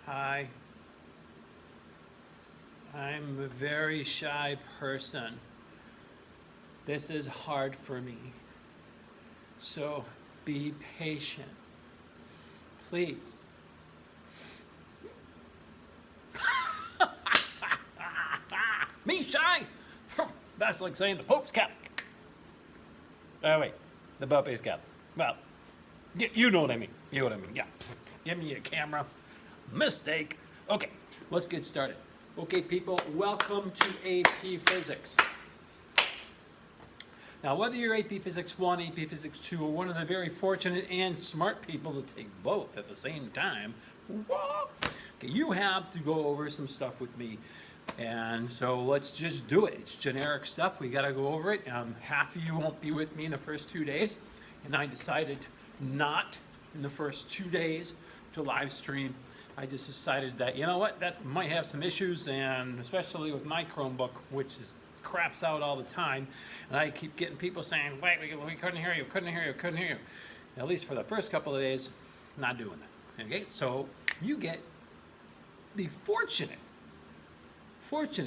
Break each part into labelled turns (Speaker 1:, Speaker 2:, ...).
Speaker 1: Hi. I'm a very shy person. This is hard for me. So be patient. Please. Me shy? That's like saying the Pope's Catholic. Oh, wait. The Pope is Catholic. Well, you know what I mean. You know what I mean. Yeah. Give me a camera. Mistake. Okay, let's get started. Okay, people, welcome to AP Physics. Now, whether you're AP Physics 1, AP Physics 2, or one of the very fortunate and smart people to take both at the same time, okay, you have to go over some stuff with me. And so let's just do it. It's generic stuff. We got to go over it. Half of you won't be with me in the first 2 days. And I decided not in the first 2 days to live stream. I just decided that, you know what, that might have some issues, and especially with my Chromebook, which is craps out all the time, and I keep getting people saying, wait, we couldn't hear you, couldn't hear you, couldn't hear you. At least for the first couple of days, not doing that. Okay, so you get the fortunate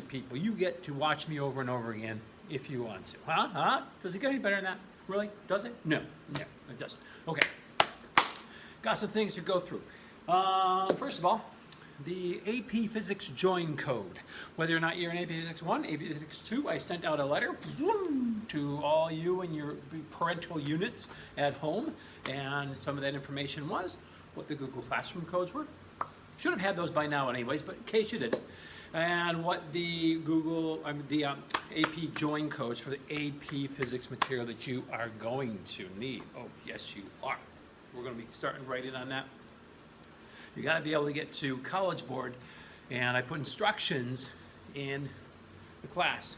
Speaker 1: people, you get to watch me over and over again if you want to. Huh? Does it get any better than that? Really? Does it? No, it doesn't. Okay, got some things to go through. First of all, the AP Physics join code. Whether or not you're in AP Physics 1, AP Physics 2, I sent out a letter to all you and your parental units at home, and some of that information was what the Google Classroom codes were. Should have had those by now anyways, but in case you didn't. And what the AP join codes for the AP Physics material that you are going to need. Oh, yes, you are. We're going to be starting right in on that. You got to be able to get to College Board, and I put instructions in the class.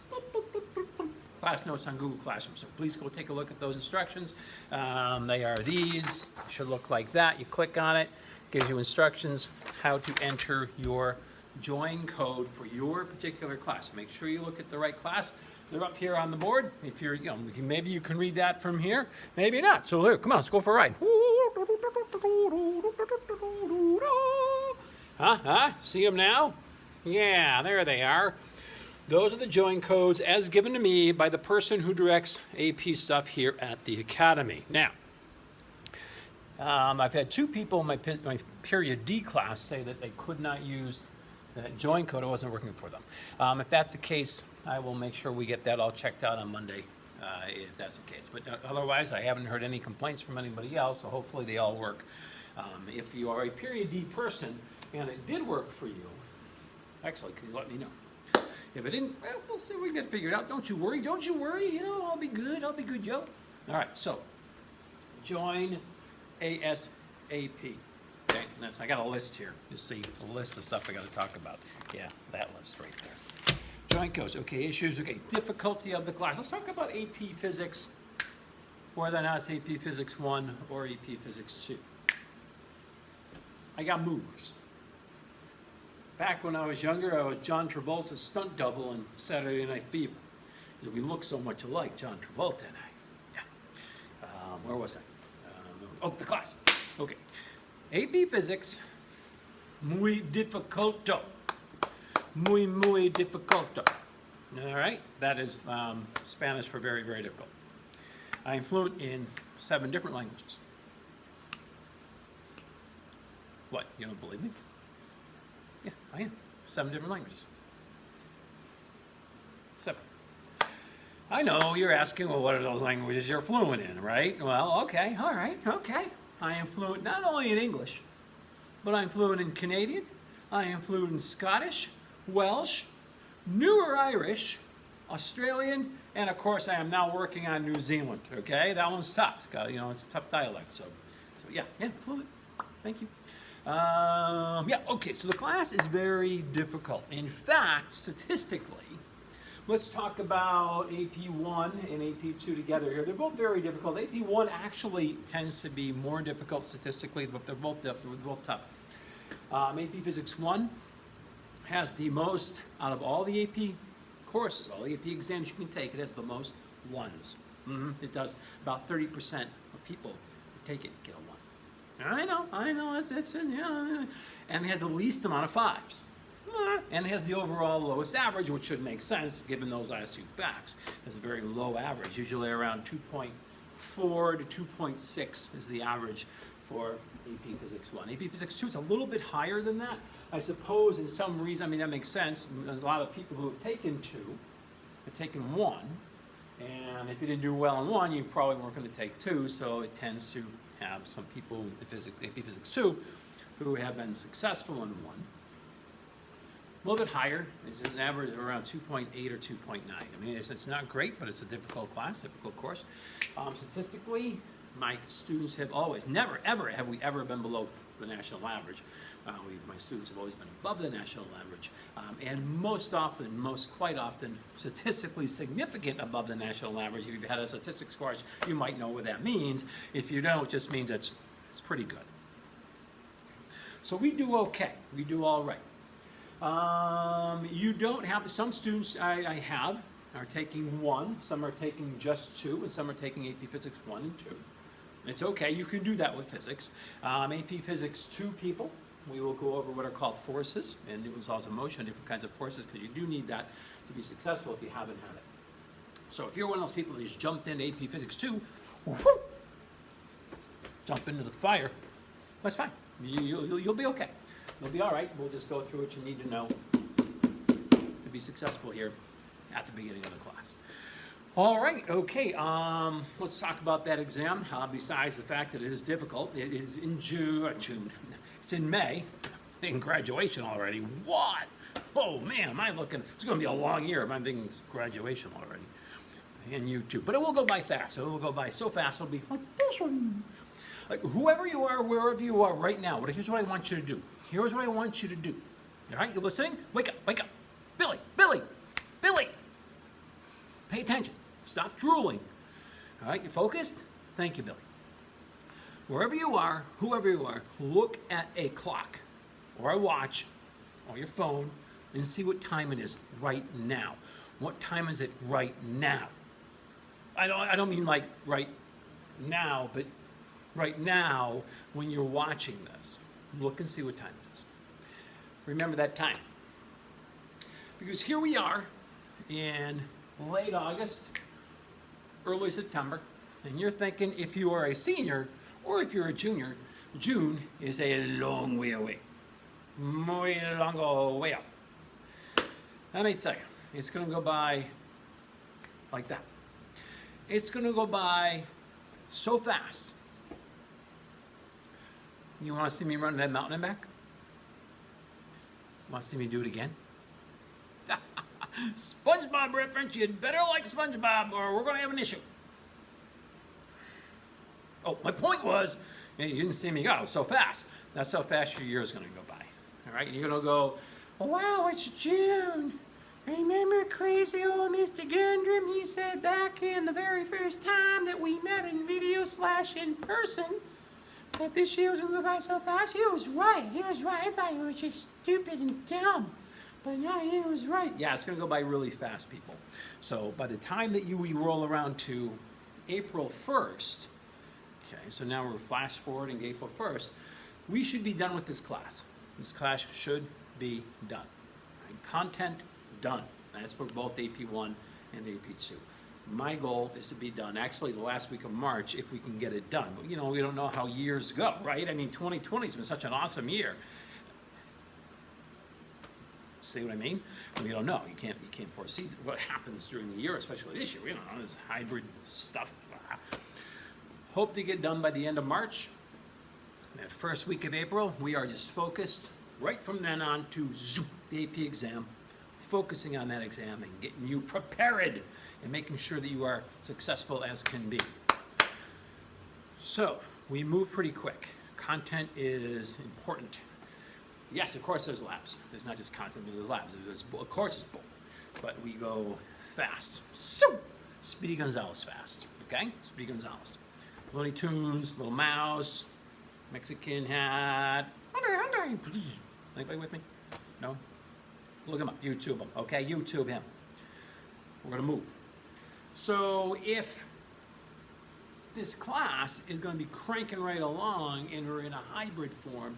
Speaker 1: Class notes on Google Classroom. So please go take a look at those instructions. They are these. Should look like that. You click on it, gives you instructions how to enter your join code for your particular class. Make sure you look at the right class. They're up here on the board. If you're, maybe you can read that from here, maybe not. So here, come on, let's go for a ride. See them now? Yeah, there they are. Those are the join codes as given to me by the person who directs AP stuff here at the Academy. Now, I've had two people in my period D class say that they could not use that join code. It wasn't working for them. If that's the case, I will make sure we get that all checked out on Monday, if that's the case. But otherwise, I haven't heard any complaints from anybody else, so hopefully they all work. If you are a period D person and it did work for you, excellent, can you let me know? If it didn't, well, we'll see if we can get it figured out. Don't you worry, I'll be good, Joe. All right, so join ASAP. Okay, I got a list here. You see a list of stuff I got to talk about. Yeah, that list right there. Join codes. Okay, issues. Okay, difficulty of the class. Let's talk about AP Physics, whether or not it's AP Physics 1 or AP Physics 2. I got moves. Back when I was younger, I was John Travolta's stunt double on Saturday Night Fever. We look so much alike, John Travolta and I. Yeah. Where was I? The class. Okay. AP Physics, muy dificulto. Muy dificulto. All right? That is Spanish for very, very difficult. I am fluent in 7 different languages. What, you don't believe me? Yeah, I am. 7 different languages. 7. I know you're asking, well, what are those languages you're fluent in, right? Well, okay, all right, okay. I am fluent not only in English, but I'm fluent in Canadian, I am fluent in Scottish, Welsh, newer Irish, Australian, and of course I am now working on New Zealand, okay? That one's tough. It's got, it's a tough dialect, so yeah, fluent. Thank you. Okay, so the class is very difficult. In fact, statistically, let's talk about AP1 and AP2 together here. They're both very difficult. AP1 actually tends to be more difficult statistically, but they're both tough. AP Physics 1 has the most, out of all the AP courses, all the AP exams you can take, it has the most ones. It does. About 30% of people who take it get a 1. I know, it's yeah, and it has the least amount of fives. And it has the overall lowest average, which should make sense given those last two facts. It's a very low average, usually around 2.4 to 2.6 is the average for AP Physics 1. AP Physics 2 is a little bit higher than that. I suppose in some reason, I mean, that makes sense. There's a lot of people who have taken 2, have taken 1, and if you didn't do well in 1, you probably weren't going to take 2, so it tends to have some people in AP Physics 2 who have been successful in 1. A little bit higher. It's an average of around 2.8 or 2.9. I mean, it's not great, but it's a difficult class, difficult course. Statistically, my students have always, never, ever have we ever been below the national average. My students have always been above the national average, and quite often, statistically significant above the national average. If you've had a statistics course, you might know what that means. If you don't, it just means it's pretty good. So we do okay. We do all right. You don't have, some students I have are taking 1, some are taking just 2, and some are taking AP Physics 1 and 2. It's okay, you can do that with physics. AP Physics 2 people, we will go over what are called forces, and Newton's laws of motion, different kinds of forces, because you do need that to be successful if you haven't had it. So if you're one of those people who just jumped into AP Physics 2, whoo, jump into the fire, that's fine. You'll be okay. You'll be all right. We'll just go through what you need to know to be successful here at the beginning of the class. All right, okay, let's talk about that exam. Besides the fact that it is difficult, it is in June. It's in May, in graduation already. What? Oh man, am I looking, it's gonna be a long year if I'm thinking it's graduation already. And you too, but it will go by fast. It will go by so fast, it'll be like this one. Like, whoever you are, wherever you are right now, here's what I want you to do. Here's what I want you to do. All right, you listening? Wake up, wake up. Billy. Pay attention. Stop drooling. All right, you focused? Thank you, Billy. Wherever you are, whoever you are, look at a clock or a watch or your phone and see what time it is right now. What time is it right now? I don't mean like right now, but right now, when you're watching this, look and see what time it is. Remember that time. Because here we are in late August, early September, and you're thinking if you are a senior or if you're a junior, June is a long way away. Muy long way out. Let me tell you, it's going to go by like that. It's going to go by so fast. You want to see me run that mountain and back? Want to see me do it again? SpongeBob reference, you'd better like SpongeBob or we're going to have an issue. Oh, my point was, you didn't see me go so fast. That's how fast your year is going to go by. All right, you're going to go, wow, it's June. Remember crazy old Mr. Gundrum? He said back in the very first time that we met in video / in person that this year was going to go by so fast. He was right. I thought you were just stupid and dumb. But no, he was right. Yeah, it's going to go by really fast, people. So by the time that we roll around to April 1st, okay, so now we're flash forwarding April 1st, we should be done with this class. This class should be done. Right? Content, done. That's for both AP1 and AP2. My goal is to be done actually the last week of March if we can get it done. But you know, we don't know how years go, right? I mean, 2020 has been such an awesome year. See what I mean? We don't know. You can't foresee what happens during the year, especially this year. We don't know. There's hybrid stuff. Hope to get done by the end of March. That first week of April, we are just focused right from then on to zoom, the AP exam, focusing on that exam and getting you prepared and making sure that you are successful as can be. So we move pretty quick. Content is important. Yes, of course there's labs. There's not just content, there's labs. Of course it's both. But we go fast. So, Speedy Gonzales fast. Okay? Speedy Gonzales. Looney Tunes, Little Mouse, Mexican hat. Anybody with me? No? Look him up. YouTube him. Okay? YouTube him. We're going to move. So if this class is going to be cranking right along, and we're in a hybrid form.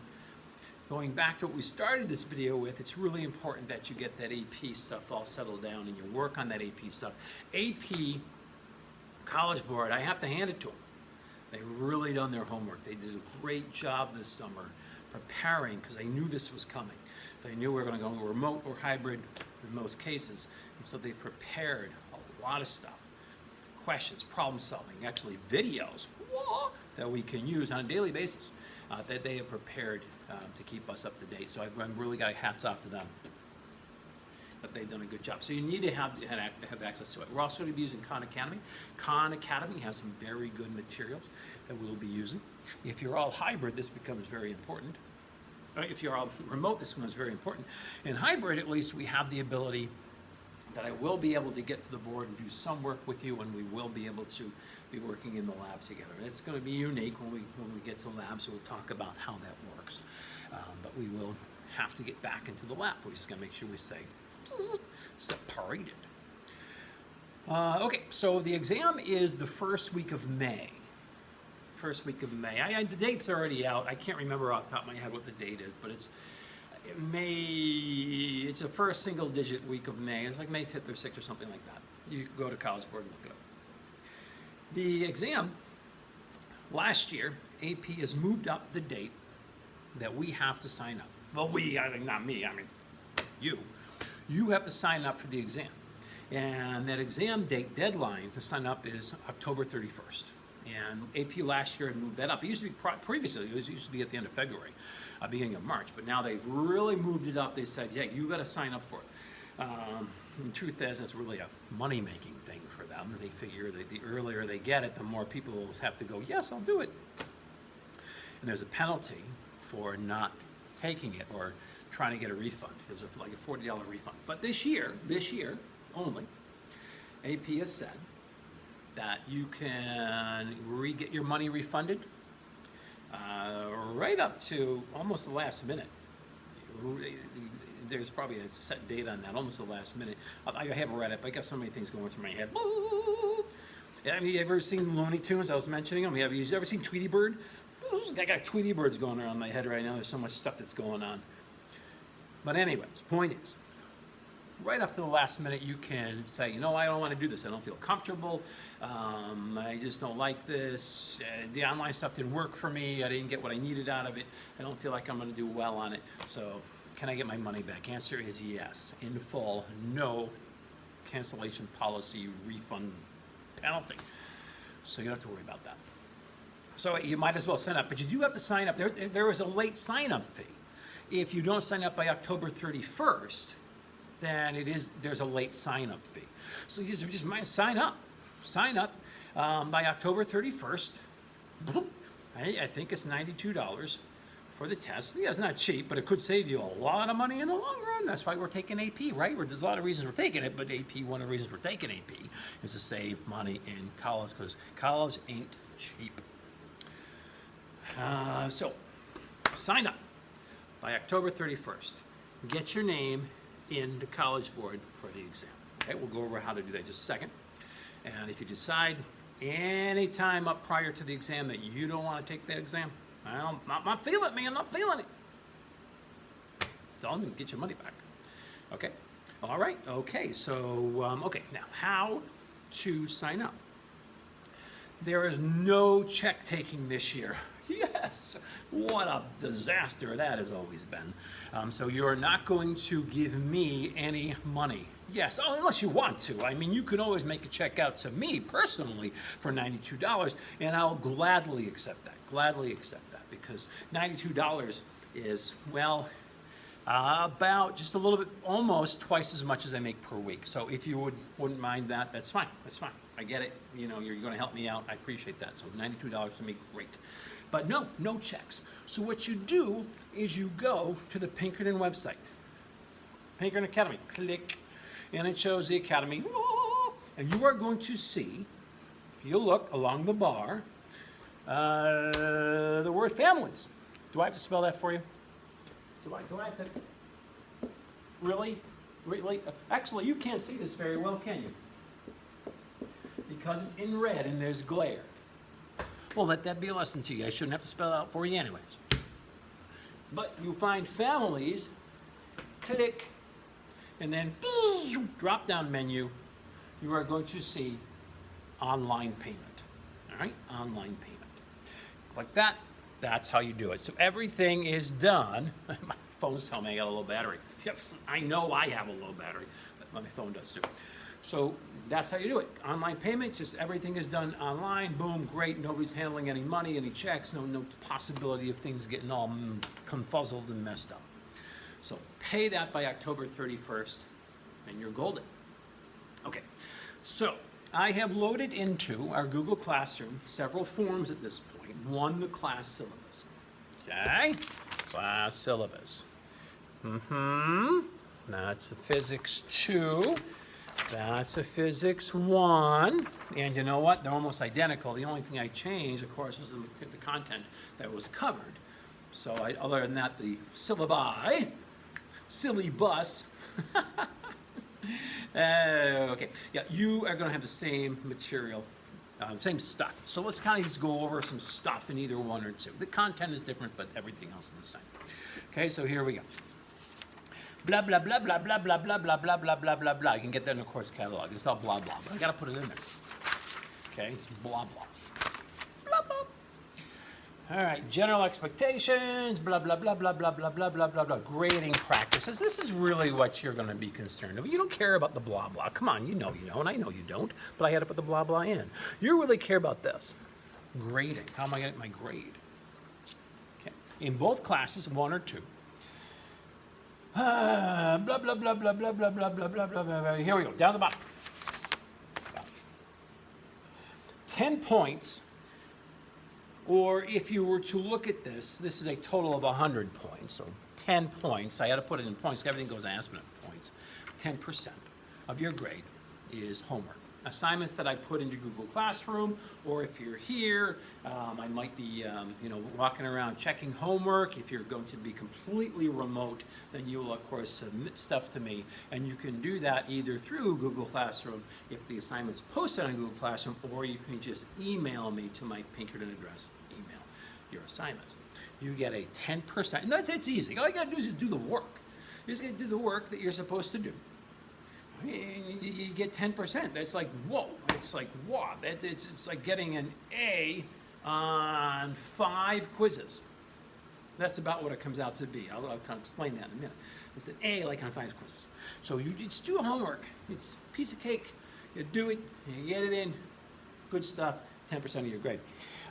Speaker 1: Going back to what we started this video with, it's really important that you get that AP stuff all settled down and you work on that AP stuff. AP College Board, I have to hand it to them. They've really done their homework. They did a great job this summer preparing, because they knew this was coming. They knew we were going to go remote or hybrid in most cases. And so they prepared a lot of stuff. Questions, problem solving, actually videos that we can use on a daily basis that they have prepared to keep us up to date. So I've really got hats off to them. But they've done a good job. So you need to have access to it. We're also going to be using Khan Academy. Khan Academy has some very good materials that we'll be using. If you're all hybrid, this becomes very important. If you're all remote, this becomes very important. In hybrid, at least, we have the ability that I will be able to get to the board and do some work with you, and we will be able to be working in the lab together. It's going to be unique when we get to labs, so we'll talk about how that works. But we will have to get back into the lab. We're just going to make sure we stay separated. Okay, so the exam is the first week of May. First week of May. The date's already out. I can't remember off the top of my head what the date is, but it's May. It's the first single-digit week of May. It's like May 5th or 6th or something like that. You can go to College Board and look it up. The exam, last year, AP has moved up the date that we have to sign up. Well, I mean, not me, I mean, you. You have to sign up for the exam. And that exam date deadline to sign up is October 31st. And AP last year had moved that up. It used to be previously, it used to be at the end of February, beginning of March. But now they've really moved it up. They said, yeah, you got to sign up for it. The truth is, it's really a money-making thing for them. They figure that the earlier they get it, the more people will have to go, yes, I'll do it. And there's a penalty for not taking it or trying to get a refund. There's like a $40 refund. But this year only, AP has said that you can get your money refunded right up to almost the last minute. There's probably a set date on that, almost the last minute. I haven't read it, but I got so many things going through my head. Have you ever seen Looney Tunes? I was mentioning them. Have you ever seen Tweety Bird? I got Tweety Birds going around my head right now. There's so much stuff that's going on. But anyways, point is, right up to the last minute, you can say, you know, I don't want to do this. I don't feel comfortable. I just don't like this. The online stuff didn't work for me. I didn't get what I needed out of it. I don't feel like I'm going to do well on it. So can I get my money back? Answer is yes, in full, no cancellation policy, refund penalty. So you don't have to worry about that. So you might as well sign up, but you do have to sign up. There is a late sign-up fee. If you don't sign up by October 31st, then there's a late sign-up fee. So you just might sign up. Sign up by October 31st. I think it's $92 for the test. Yeah, it's not cheap, but it could save you a lot of money in the long run. That's why we're taking AP, right? There's a lot of reasons we're taking it, but AP, one of the reasons we're taking AP is to save money in college, because college ain't cheap. So sign up by October 31st. Get your name in the College Board for the exam. Okay, we'll go over how to do that in just a second. And if you decide any time up prior to the exam that you don't want to take that exam, I'm not feeling it, man. I'm not feeling it. Tell them to get your money back. Okay. All right. Okay. So, okay. Now, how to sign up? There is no check taking this year. Yes, what a disaster that has always been. So you're not going to give me any money. Yes, unless you want to. I mean, you can always make a check out to me personally for $92, and I'll gladly accept that. Gladly accept that, because $92 is, well, about just a little bit, almost twice as much as I make per week. So if you wouldn't mind that, that's fine. That's fine. I get it. You know, you're going to help me out. I appreciate that. So $92 to me, great. But no checks. So what you do is you go to the Pinkerton website, Pinkerton Academy, click, and it shows the Academy, and you are going to see, if you look along the bar, the word families. Do I have to spell that for you? Do I have to? Really? Actually, you can't see this very well, can you? Because it's in red and there's glare. Well, let that be a lesson to you. I shouldn't have to spell it out for you anyways. But you find families, click, and then drop down menu, you are going to see online payment. All right, online payment. Click that. That's how you do it. So everything is done. My phone's telling me I got a low battery. Yep, I know I have a low battery, but my phone does too. So that's how you do it. Online payment, just everything is done online. Boom, great. Nobody's handling any money, any checks. No possibility of things getting all confuzzled and messed up. So pay that by October 31st, and you're golden. Okay, so I have loaded into our Google Classroom several forms at this point. One, the class syllabus. Okay, class syllabus. That's the Physics 2. That's a Physics 1. And you know what? They're almost identical. The only thing I changed, of course, was the content that was covered. So other than that, the syllabi, silly bus. Okay, yeah, you are going to have the same material, same stuff. So let's kind of just go over some stuff in either one or two. The content is different, but everything else is the same. Okay, so here we go. Blah, blah, blah, blah, blah, blah, blah, blah, blah, blah, blah, blah, blah. You can get that in the course catalog. It's all blah, blah, but I got to put it in there. Okay, blah, blah. Blah, blah. All right, general expectations, blah, blah, blah, blah, blah, blah, blah, blah, blah, blah. Grading practices. This is really what you're going to be concerned with. You don't care about the blah, blah. Come on, you know you don't. I know you don't, but I had to put the blah, blah in. You really care about this. Grading. How am I going to get my grade? Okay. In both classes, 1 or 2. Blah, blah, blah, blah, blah, blah, blah, blah, blah, blah, blah. Here we go, down the bottom. 10 points, or if you were to look at this, this is a total of 100 points, so 10 points. I had to put it in points, everything goes Aspen at points. 10% of your grade is homework. Assignments that I put into Google Classroom, or if you're here, I might be walking around checking homework. If you're going to be completely remote, then you will of course submit stuff to me, and you can do that either through Google Classroom if the assignment's posted on Google Classroom, or you can just email me to my Pinkerton address, email your assignments. You get a 10%, and it's easy. All you gotta do is just do the work. You just gotta do the work that you're supposed to do. You get 10%. That's like, whoa. It's like, wow. It's like getting an A on 5 quizzes. That's about what it comes out to be. I'll kind of explain that in a minute. It's an A like on 5 quizzes. So you just do homework. It's a piece of cake. You do it, you get it in. Good stuff. 10% of your grade.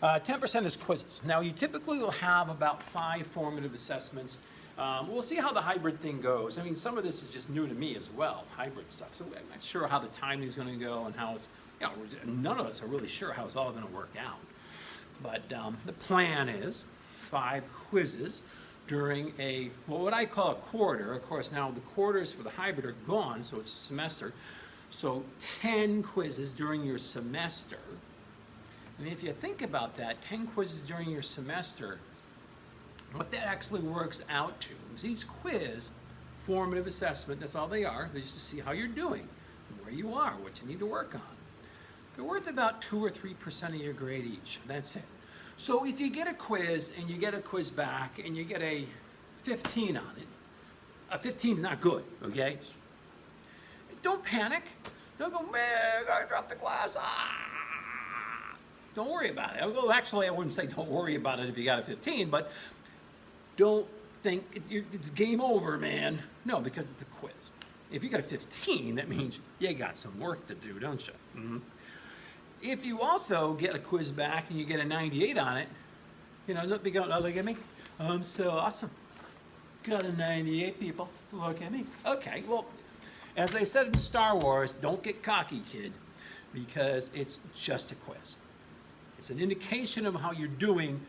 Speaker 1: 10% is quizzes. Now, you typically will have about 5 formative assessments. We'll see how the hybrid thing goes. I mean, some of this is just new to me as well, hybrid stuff. So I'm not sure how the timing is going to go and how it's, none of us are really sure how it's all going to work out. But the plan is 5 quizzes during what I call a quarter. Of course, now the quarters for the hybrid are gone, so it's a semester. So 10 quizzes during your semester. And if you think about that, 10 quizzes during your semester, what that actually works out to is each quiz, formative assessment, that's all they are. They're just to see how you're doing, where you are, what you need to work on. They're worth about 2 or 3% of your grade each. That's it. So if you get a quiz and you get a quiz back and you get a 15 on it, a 15 is not good, okay? Don't panic. Don't go, man, I dropped the class. Don't worry about it. Well, actually, I wouldn't say don't worry about it if you got a 15, but don't think it's game over, man. No, because it's a quiz. If you got a 15, that means you got some work to do, don't you? Mm-hmm. If you also get a quiz back and you get a 98 on it, don't be going, oh, look at me. I'm so awesome. Got a 98, people. Look at me. Okay, well, as they said in Star Wars, don't get cocky, kid, because it's just a quiz. It's an indication of how you're doing,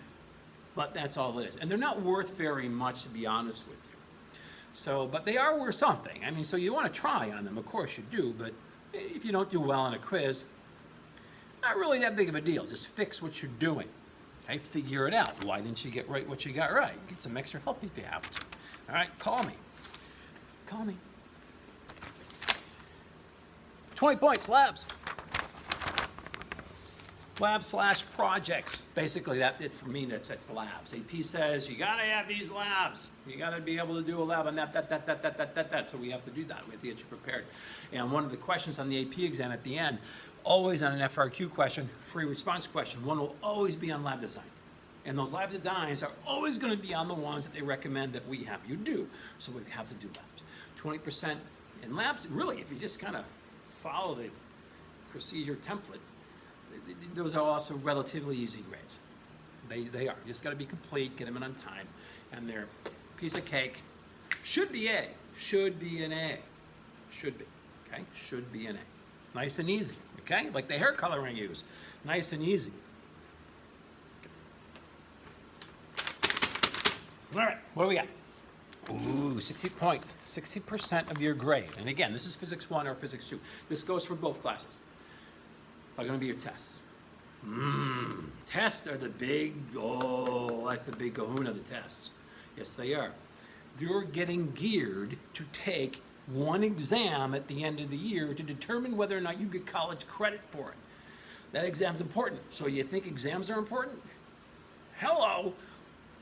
Speaker 1: but that's all it is. And they're not worth very much, to be honest with you. So, but they are worth something. I mean, so you want to try on them, of course you do, but if you don't do well on a quiz, not really that big of a deal. Just fix what you're doing. Okay, figure it out. Why didn't you get right what you got right? Get some extra help if you have to. All right, call me. Call me. 20 points, labs. Lab/projects. Basically, for me, that's labs. AP says you gotta have these labs. You gotta be able to do a lab on that. So we have to do that. We have to get you prepared. And one of the questions on the AP exam at the end, always on an FRQ question, free response question, one will always be on lab design. And those lab designs are always going to be on the ones that they recommend that we have you do. So we have to do labs. 20% in labs, really, if you just kind of follow the procedure template, those are also relatively easy grades. They are. You just got to be complete, get them in on time, and they're a piece of cake. Should be A. Should be an A. Should be. Okay? Should be an A. Nice and easy. Okay? Like the hair color I use. Nice and easy. All right, what do we got? Ooh, 60 points, 60% of your grade. And again, this is Physics 1 or Physics 2. This goes for both classes. Are going to be your tests. Tests are the big, that's the big kahuna of the tests. Yes, they are. You're getting geared to take one exam at the end of the year to determine whether or not you get college credit for it. That exam's important. So you think exams are important? Hello.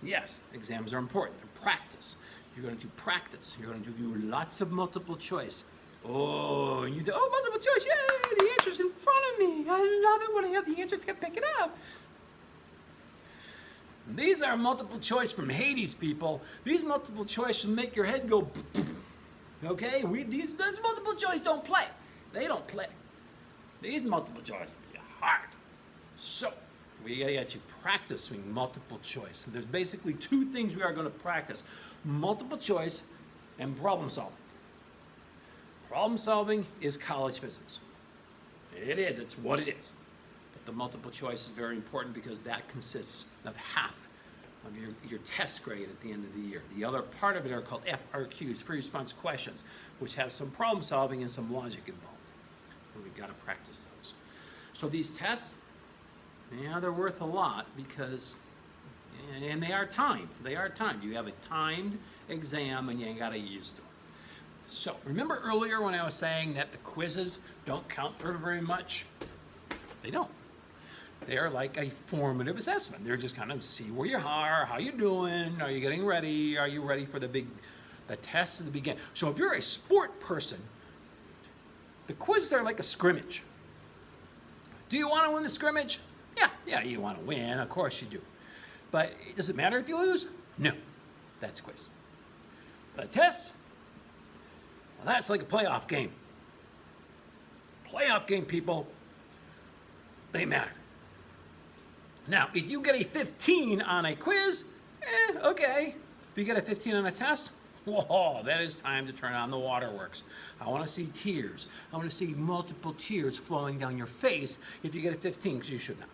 Speaker 1: Yes, exams are important. They're practice. You're going to do practice. You're going to do lots of multiple choice. Oh, and you do, multiple choice. Yay, the answer's in front of me. I love it when I have the answer to pick it up. These are multiple choice from Hades, people. These multiple choice will make your head go, okay? These multiple choice don't play. They don't play. These multiple choice will be hard. So, we gotta get you practicing multiple choice. And there's basically two things we are going to practice: multiple choice and problem solving. Problem solving is college physics. It is, it's what it is. But the multiple choice is very important because that consists of half of your test grade at the end of the year. The other part of it are called FRQs, free response questions, which have some problem solving and some logic involved. And we've got to practice those. So these tests, yeah, they're worth a lot because, and they are timed. They are timed. You have a timed exam and you got to use them. So remember earlier when I was saying that the quizzes don't count for very much? They don't. They're like a formative assessment. They're just kind of see where you are, how you doing, are you getting ready, are you ready for the tests at the beginning. So if you're a sport person, the quizzes are like a scrimmage. Do you want to win the scrimmage? Yeah, you want to win, of course you do. But does it matter if you lose? No, that's a quiz. The test, well, that's like a playoff game. Playoff game, people, they matter. Now, if you get a 15 on a quiz, okay. If you get a 15 on a test, whoa, that is time to turn on the waterworks. I want to see tears. I want to see multiple tears flowing down your face if you get a 15, because you should not.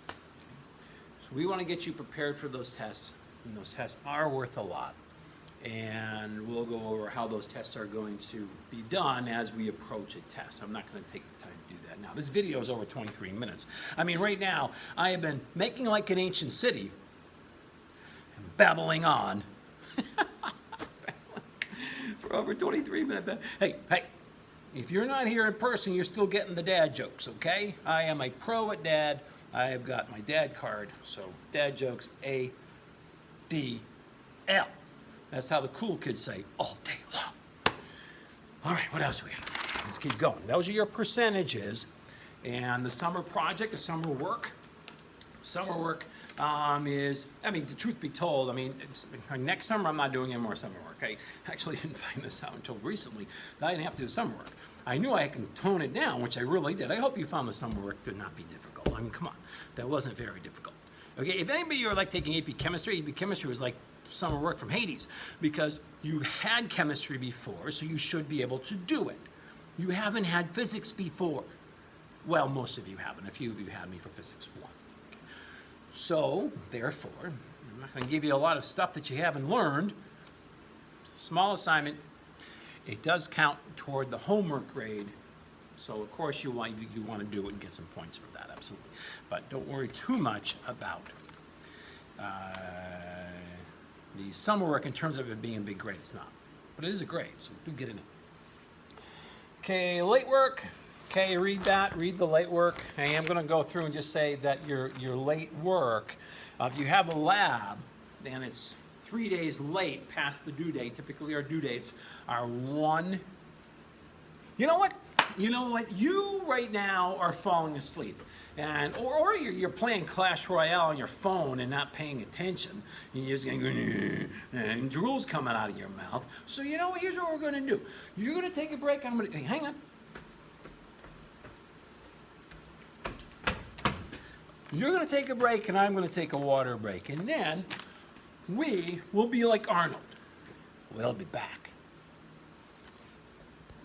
Speaker 1: So we want to get you prepared for those tests, and those tests are worth a lot. And we'll go over how those tests are going to be done as we approach a test. I'm not going to take the time to do that now. This video is over 23 minutes. I mean, right now, I have been making like an ancient city and babbling on for over 23 minutes. Hey, if you're not here in person, you're still getting the dad jokes, okay? I am a pro at dad. I have got my dad card, so dad jokes, ADL. That's how the cool kids say, all day long. All right, what else do we have? Let's keep going. Those are your percentages. And the summer project, the summer work is, I mean, the truth be told, I mean, next summer I'm not doing any more summer work. I actually didn't find this out until recently that I didn't have to do summer work. I knew I could tone it down, which I really did. I hope you found the summer work to not be difficult. I mean, come on, that wasn't very difficult. Okay, if anybody you are like taking AP Chemistry was like summer work from Hades, because you've had chemistry before, so you should be able to do it. You haven't had physics before. Well, most of you haven't. A few of you had me for Physics 1. Okay. So, therefore, I'm not going to give you a lot of stuff that you haven't learned. Small assignment. It does count toward the homework grade. So, of course, you want to do it and get some points for that, absolutely. But don't worry too much about the summer work in terms of it being a big grade. It's not. But it is a grade, so do get in it. Okay, late work. Okay, read that, read the late work. I am going to go through and just say that your late work, if you have a lab, then it's 3 days late past the due date. Typically our due dates are one. You know what? You know what? You right now are falling asleep. And, or you're playing Clash Royale on your phone and not paying attention. You're just going, and drool's coming out of your mouth. So you know what? Here's what we're going to do. You're going to take a break. I'm going to, hang on. You're going to take a break, and I'm going to take a water break. And then we will be like Arnold. We'll be back.